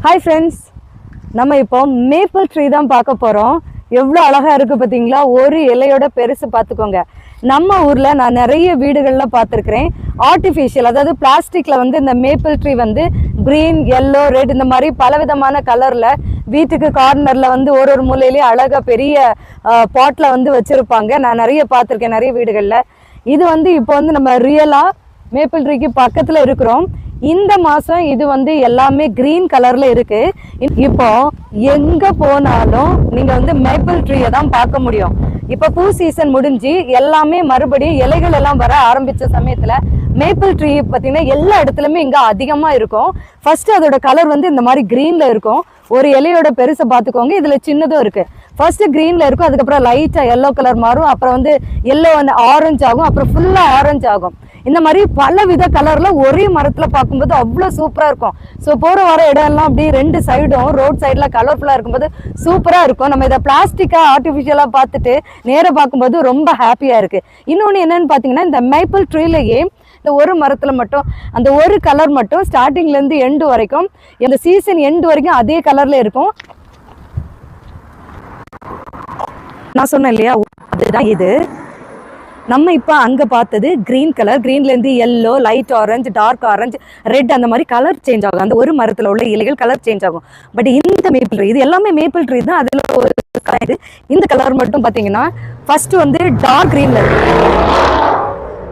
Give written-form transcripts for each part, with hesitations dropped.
Hi friends, நம்ம இப்போ maple tree தான் பார்க்க போறோம். எவ்வளவு அழகா இருக்கு பாத்தீங்களா? ஒரு இலையோட பெருசு பார்த்துக்கோங்க. நம்ம ஊர்ல நான் நிறைய வீடுகள்ல பார்த்திருக்கிறேன். ஆர்டிஃபிஷியல் அதாவது பிளாஸ்டிக்ல இந்த maple tree green, yellow, red இந்த மாதிரி பலவிதமான கலர்ல வீட்டுக்கு கார்னர்ல ஒரு மூலையிலேயே அழகா பெரிய பாட்ல வச்சிருப்பாங்க. நான் நிறைய பார்த்திருக்கேன் நிறைய வீடுகள்ல. இது இப்போ நம்ம ரியலா மேப்பிள் ட்ரீக்கு பக்கத்துல இருக்கிறோம். இந்த மாசம் இது எல்லாமே கிரீன் கலர்ல இருக்கு. இப்போ எங்க போனாலும் நீங்க மேப்பிள் ட்ரீயை தான் பார்க்க முடியும். இப்ப பூ சீசன் முடிஞ்சு எல்லாமே மறுபடியும் இலைகள் எல்லாம் வர ஆரம்பிச்ச சமயத்துல மேப்பிள் ட்ரீ பார்த்தீங்கன்னா எல்லா இடத்துலயுமே இங்க அதிகமா இருக்கும். ஃபர்ஸ்ட் அதோட கலர் இந்த மாதிரி கிரீன்ல இருக்கும். ஒரு இலையோட பெருசை பார்த்துக்கோங்க. இதுல சின்னதும் இருக்கு. ஃபர்ஸ்ட் கிரீன்ல இருக்கும், அதுக்கப்புறம் லைட்டா எல்லோ கலர் மாறும், அப்புறம் எல்லோ ஆரஞ்சு ஆகும், அப்புறம் ஃபுல்லா ஆரஞ்சு ஆகும். இந்த மாதிரி பல வித கலர்ல ஒரே மரத்துல பார்க்கும்போது அவ்வளவு சூப்பரா இருக்கும். ஸோ போற வர இடம் எல்லாம் அப்படி ரெண்டு சைடும் ரோட் சைட்ல கலர்ஃபுல்லா இருக்கும்போது சூப்பரா இருக்கும். நம்ம இதை பிளாஸ்டிக்கா ஆர்டிபிஷியலா பார்த்துட்டு நேர பார்க்கும்போது ரொம்ப ஹாப்பியா இருக்கு. இன்னொன்னு என்னன்னு பாத்தீங்கன்னா, இந்த மேப்பிள் ட்ரீலயே இந்த ஒரு மரத்துல மட்டும் அந்த ஒரு கலர் மட்டும் ஸ்டார்டிங்ல இருந்து எண்டு வரைக்கும் இந்த சீசன் எண்டு வரைக்கும் அதே கலர்ல இருக்கும். நான் சொன்னேன் இல்லையா, அதுதான் இது. நம்ம இப்போ அங்கே பார்த்தது கிரீன் கலர். கிரீன்லேருந்து yellow, light orange, dark orange, red அந்த மாதிரி கலர் சேஞ்ச் ஆகும். அந்த ஒரு மரத்தில் உள்ள இலைகள் கலர் சேஞ்ச் ஆகும். பட் இந்த மேப்பிள் ட்ரீ இது எல்லாமே மேப்பிள் ட்ரீ தான். அதில் ஒரு கலர் இந்த கலர் மட்டும் பார்த்தீங்கன்னா ஃபர்ஸ்ட் டார்க் கிரீன்ல இருக்கும்.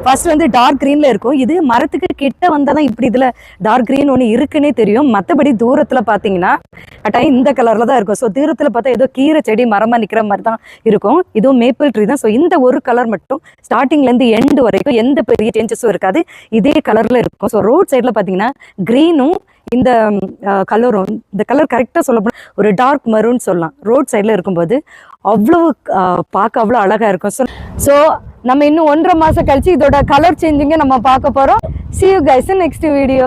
ஃபர்ஸ்ட் டார்க் கிரீன்ல இருக்கும். இது மரத்துக்கு கிட்ட வந்தாதான் இப்படி இதுல டார்க் கிரீன் ஒன்று இருக்குன்னே தெரியும். மற்றபடி தூரத்துல பாத்தீங்கன்னா இந்த கலர்ல தான் இருக்கும். ஸோ தூரத்துல பார்த்தா ஏதோ கீரை செடி மரமா நிக்கிற மாதிரி தான் இருக்கும். இதுவும் மேப்பிள் ட்ரீ தான். ஸோ இந்த ஒரு கலர் மட்டும் ஸ்டார்டிங்ல இருந்து எண்டு வரைக்கும் எந்த பெரிய சேஞ்சஸும் இருக்காது, இதே கலர்ல இருக்கும். ஸோ ரோட் சைட்ல பாத்தீங்கன்னா கிரீனும் இந்த கலரும், இந்த கலர் கரெக்டாக சொல்லப்போனால் ஒரு டார்க் மரூன் சொல்லலாம். ரோட் சைடில் இருக்கும்போது அவ்வளவு பார்க்க அவ்வளோ அழகாக இருக்கும். ஸோ நம்ம இன்னும் 1.5 மாதம் கழிச்சு இதோட கலர் சேஞ்சிங்க நம்ம பார்க்க போகிறோம். See you guys in next video.